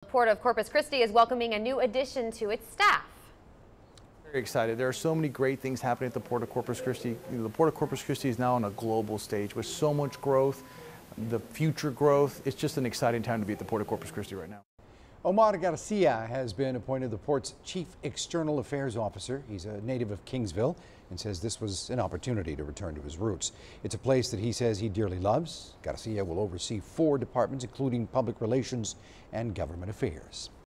Port of Corpus Christi is welcoming a new addition to its staff. Very excited. There are so many great things happening at the Port of Corpus Christi. The Port of Corpus Christi is now on a global stage with so much growth, the future growth. It's just an exciting time to be at the Port of Corpus Christi right now. Omar Garcia has been appointed the port's chief external affairs officer. He's a native of Kingsville and says this was an opportunity to return to his roots. It's a place that he says he dearly loves. Garcia will oversee 4 departments, including public relations and government affairs.